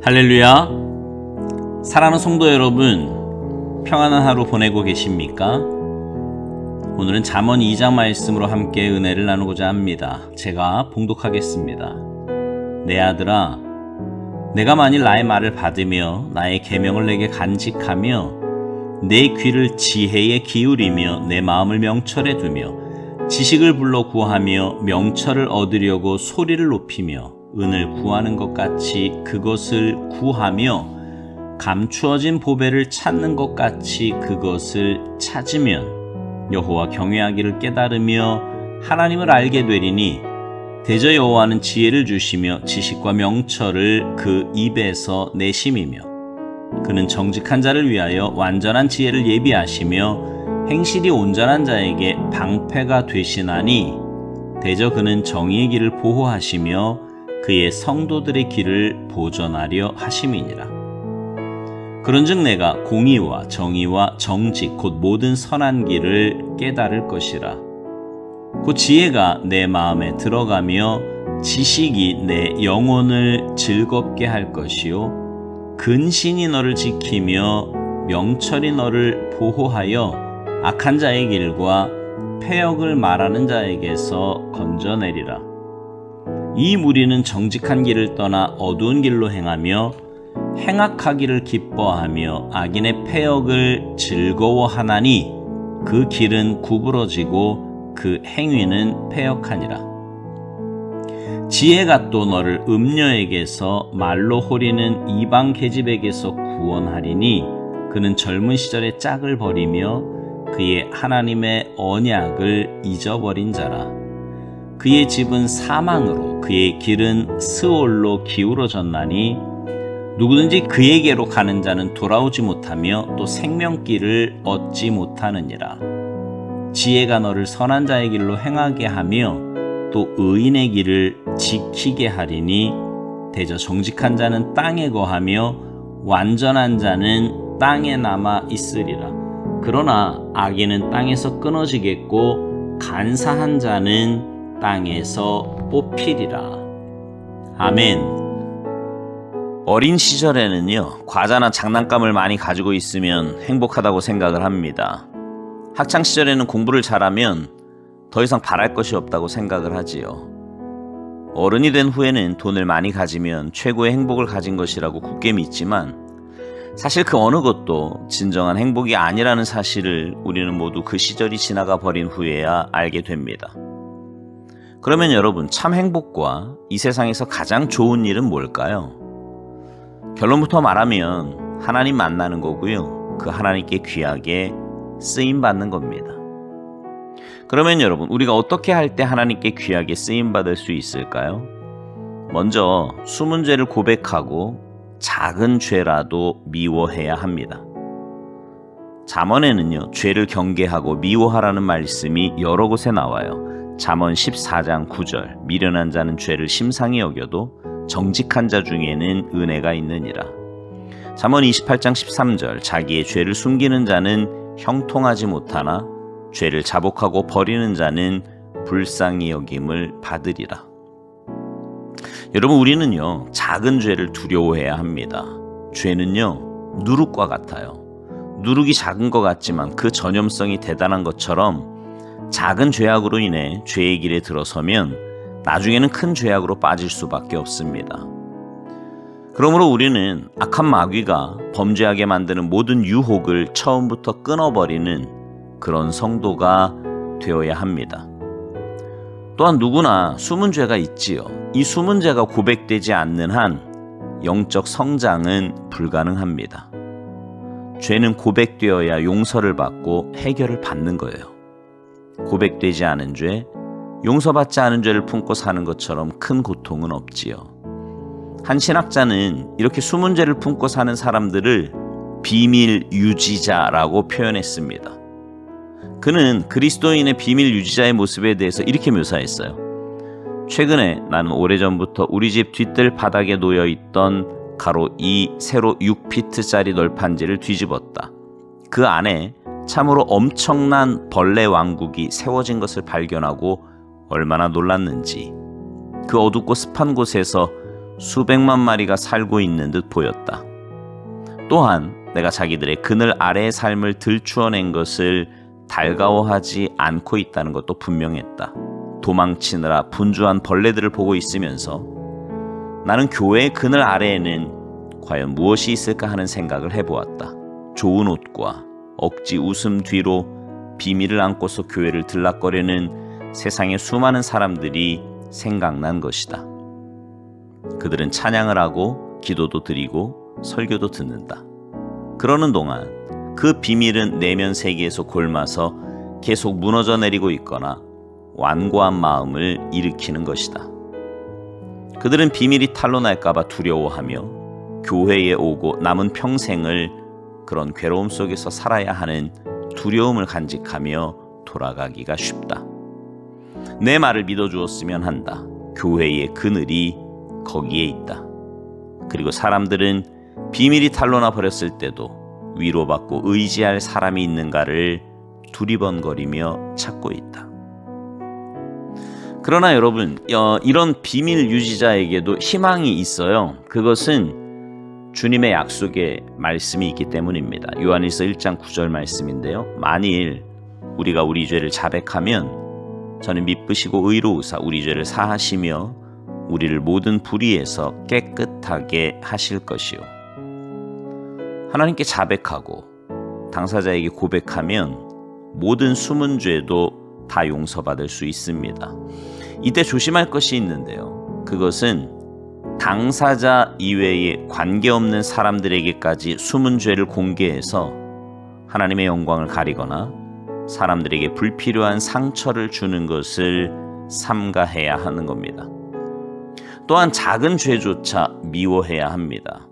할렐루야. 사랑하는 성도 여러분, 평안한 하루 보내고 계십니까? 오늘은 잠언 2장 말씀으로 함께 은혜를 나누고자 합니다. 제가 봉독하겠습니다. 내 아들아, 내가 만일 나의 말을 받으며 나의 계명을 내게 간직하며 내 귀를 지혜에 기울이며 내 마음을 명철에 두며 지식을 불러 구하며 명철을 얻으려고 소리를 높이며 은을 구하는 것 같이 그것을 구하며 감추어진 보배를 찾는 것 같이 그것을 찾으면 여호와 경외하기를 깨달으며 하나님을 알게 되리니 대저 여호와는 지혜를 주시며 지식과 명철을 그 입에서 내심이며 그는 정직한 자를 위하여 완전한 지혜를 예비하시며 행실이 온전한 자에게 방패가 되시나니 대저 그는 정의의 길을 보호하시며 그의 성도들의 길을 보전하려 하심이니라. 그런즉 내가 공의와 정의와 정직 곧 모든 선한 길을 깨달을 것이라. 곧 지혜가 내 마음에 들어가며 지식이 내 영혼을 즐겁게 할 것이요 근신이 너를 지키며 명철이 너를 보호하여 악한 자의 길과 패역을 말하는 자에게서 건져내리라. 이 무리는 정직한 길을 떠나 어두운 길로 행하며 행악하기를 기뻐하며 악인의 패역을 즐거워하나니 그 길은 구부러지고 그 행위는 패역하니라. 지혜가 또 너를 음녀에게서 말로 호리는 이방 계집에게서 구원하리니 그는 젊은 시절의 짝을 버리며 그의 하나님의 언약을 잊어버린 자라. 그의 집은 사망으로 그의 길은 스올로 기울어졌나니 누구든지 그에게로 가는 자는 돌아오지 못하며 또 생명길을 얻지 못하느니라. 지혜가 너를 선한 자의 길로 행하게 하며 또 의인의 길을 지키게 하리니 대저 정직한 자는 땅에 거하며 완전한 자는 땅에 남아 있으리라. 그러나 악인은 땅에서 끊어지겠고 간사한 자는 땅에서 뽑히리라. 아멘. 어린 시절에는요, 과자나 장난감을 많이 가지고 있으면 행복하다고 생각을 합니다. 학창 시절에는 공부를 잘하면 더 이상 바랄 것이 없다고 생각을 하지요. 어른이 된 후에는 돈을 많이 가지면 최고의 행복을 가진 것이라고 굳게 믿지만 사실 그 어느 것도 진정한 행복이 아니라는 사실을 우리는 모두 그 시절이 지나가 버린 후에야 알게 됩니다. 그러면 여러분, 참 행복과 이 세상에서 가장 좋은 일은 뭘까요? 결론부터 말하면 하나님 만나는 거고요. 그 하나님께 귀하게 쓰임받는 겁니다. 그러면 여러분, 우리가 어떻게 할 때 하나님께 귀하게 쓰임받을 수 있을까요? 먼저 숨은 죄를 고백하고 작은 죄라도 미워해야 합니다. 잠언에는요, 죄를 경계하고 미워하라는 말씀이 여러 곳에 나와요. 잠언 14장 9절, 미련한 자는 죄를 심상히 여겨도 정직한 자 중에는 은혜가 있느니라. 잠언 28장 13절, 자기의 죄를 숨기는 자는 형통하지 못하나 죄를 자복하고 버리는 자는 불쌍히 여김을 받으리라. 여러분, 우리는요, 작은 죄를 두려워해야 합니다. 죄는요, 누룩과 같아요. 누룩이 작은 것 같지만 그 전염성이 대단한 것처럼 작은 죄악으로 인해 죄의 길에 들어서면 나중에는 큰 죄악으로 빠질 수밖에 없습니다. 그러므로 우리는 악한 마귀가 범죄하게 만드는 모든 유혹을 처음부터 끊어버리는 그런 성도가 되어야 합니다. 또한 누구나 숨은 죄가 있지요. 이 숨은 죄가 고백되지 않는 한 영적 성장은 불가능합니다. 죄는 고백되어야 용서를 받고 해결을 받는 거예요. 고백되지 않은 죄, 용서받지 않은 죄를 품고 사는 것처럼 큰 고통은 없지요. 한 신학자는 이렇게 숨은 죄를 품고 사는 사람들을 비밀 유지자라고 표현했습니다. 그는 그리스도인의 비밀 유지자의 모습에 대해서 이렇게 묘사했어요. 최근에 나는 오래전부터 우리 집 뒷뜰 바닥에 놓여있던 가로 2 세로 6피트짜리 널판지를 뒤집었다. 그 안에 참으로 엄청난 벌레 왕국이 세워진 것을 발견하고 얼마나 놀랐는지. 그 어둡고 습한 곳에서 수백만 마리가 살고 있는 듯 보였다. 또한 내가 자기들의 그늘 아래의 삶을 들추어낸 것을 달가워하지 않고 있다는 것도 분명했다. 도망치느라 분주한 벌레들을 보고 있으면서 나는 교회의 그늘 아래에는 과연 무엇이 있을까 하는 생각을 해보았다. 좋은 옷과 억지 웃음 뒤로 비밀을 안고서 교회를 들락거리는 세상의 수많은 사람들이 생각난 것이다. 그들은 찬양을 하고 기도도 드리고 설교도 듣는다. 그러는 동안 그 비밀은 내면 세계에서 골마서 계속 무너져 내리고 있거나 완고한 마음을 일으키는 것이다. 그들은 비밀이 탄로날까봐 두려워하며 교회에 오고 남은 평생을 그런 괴로움 속에서 살아야 하는 두려움을 간직하며 돌아가기가 쉽다. 내 말을 믿어주었으면 한다. 교회의 그늘이 거기에 있다. 그리고 사람들은 비밀이 탄로나 버렸을 때도 위로받고 의지할 사람이 있는가를 두리번거리며 찾고 있다. 그러나 여러분, 이런 비밀 유지자에게도 희망이 있어요. 그것은 주님의 약속의 말씀이 있기 때문입니다. 요한일서 1장 9절 말씀인데요. 만일 우리가 우리 죄를 자백하면 저는 미쁘시고 의로우사 우리 죄를 사하시며 우리를 모든 불의에서 깨끗하게 하실 것이요. 하나님께 자백하고 당사자에게 고백하면 모든 숨은 죄도 다 용서받을 수 있습니다. 이때 조심할 것이 있는데요. 그것은 당사자 이외에 관계없는 사람들에게까지 숨은 죄를 공개해서 하나님의 영광을 가리거나 사람들에게 불필요한 상처를 주는 것을 삼가해야 하는 겁니다. 또한 작은 죄조차 미워해야 합니다.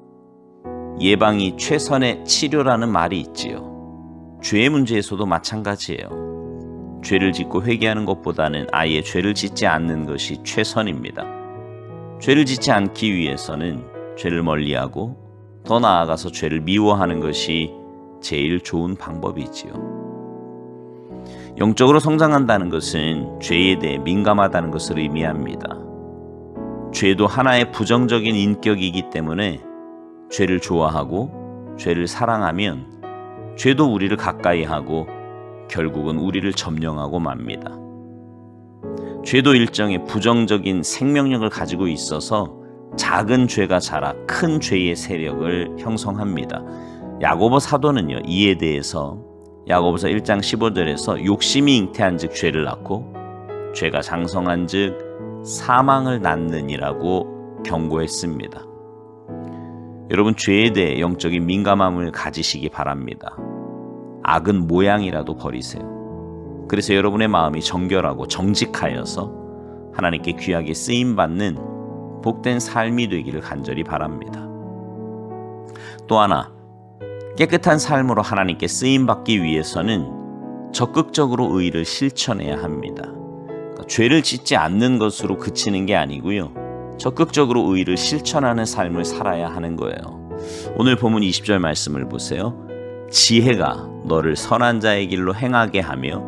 예방이 최선의 치료라는 말이 있지요. 죄의 문제에서도 마찬가지예요. 죄를 짓고 회개하는 것보다는 아예 죄를 짓지 않는 것이 최선입니다. 죄를 짓지 않기 위해서는 죄를 멀리하고 더 나아가서 죄를 미워하는 것이 제일 좋은 방법이지요. 영적으로 성장한다는 것은 죄에 대해 민감하다는 것을 의미합니다. 죄도 하나의 부정적인 인격이기 때문에 죄를 좋아하고 죄를 사랑하면 죄도 우리를 가까이 하고 결국은 우리를 점령하고 맙니다. 죄도 일종의 부정적인 생명력을 가지고 있어서 작은 죄가 자라 큰 죄의 세력을 형성합니다. 야고보 사도는요, 이에 대해서 야고보서 1장 15절에서 욕심이 잉태한 즉 죄를 낳고 죄가 장성한 즉 사망을 낳느니라고 경고했습니다. 여러분, 죄에 대해 영적인 민감함을 가지시기 바랍니다. 악은 모양이라도 버리세요. 그래서 여러분의 마음이 정결하고 정직하여서 하나님께 귀하게 쓰임받는 복된 삶이 되기를 간절히 바랍니다. 또 하나, 깨끗한 삶으로 하나님께 쓰임받기 위해서는 적극적으로 의를 실천해야 합니다. 그러니까 죄를 짓지 않는 것으로 그치는 게 아니고요. 적극적으로 의를 실천하는 삶을 살아야 하는 거예요. 오늘 본문 20절 말씀을 보세요. 지혜가 너를 선한 자의 길로 행하게 하며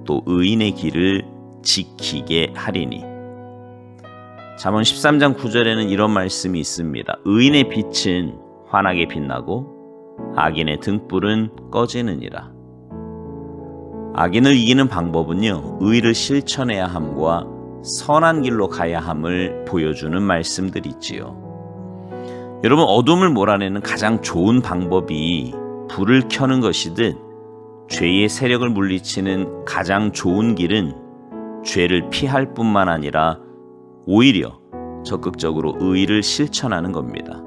또 의인의 길을 지키게 하리니. 잠언 13장 9절에는 이런 말씀이 있습니다. 의인의 빛은 환하게 빛나고 악인의 등불은 꺼지느니라. 악인을 이기는 방법은요, 의를 실천해야 함과 선한 길로 가야 함을 보여주는 말씀들이지요. 여러분, 어둠을 몰아내는 가장 좋은 방법이 불을 켜는 것이듯 죄의 세력을 물리치는 가장 좋은 길은 죄를 피할 뿐만 아니라 오히려 적극적으로 의를 실천하는 겁니다.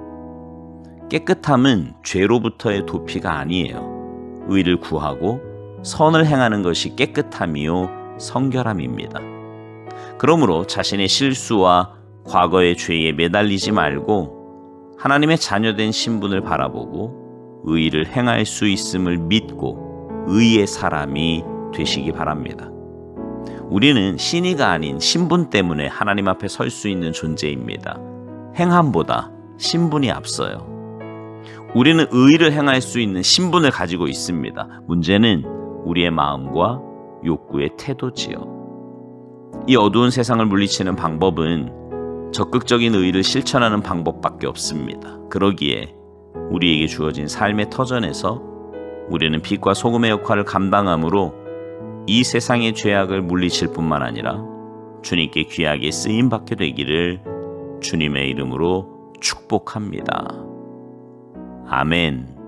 깨끗함은 죄로부터의 도피가 아니에요. 의를 구하고 선을 행하는 것이 깨끗함이요 성결함입니다. 그러므로 자신의 실수와 과거의 죄에 매달리지 말고 하나님의 자녀된 신분을 바라보고 의를 행할 수 있음을 믿고 의의 사람이 되시기 바랍니다. 우리는 신의가 아닌 신분 때문에 하나님 앞에 설 수 있는 존재입니다. 행함보다 신분이 앞서요. 우리는 의를 행할 수 있는 신분을 가지고 있습니다. 문제는 우리의 마음과 욕구의 태도지요. 이 어두운 세상을 물리치는 방법은 적극적인 의를 실천하는 방법밖에 없습니다. 그러기에 우리에게 주어진 삶의 터전에서 우리는 빛과 소금의 역할을 감당함으로 이 세상의 죄악을 물리칠 뿐만 아니라 주님께 귀하게 쓰임받게 되기를 주님의 이름으로 축복합니다. 아멘.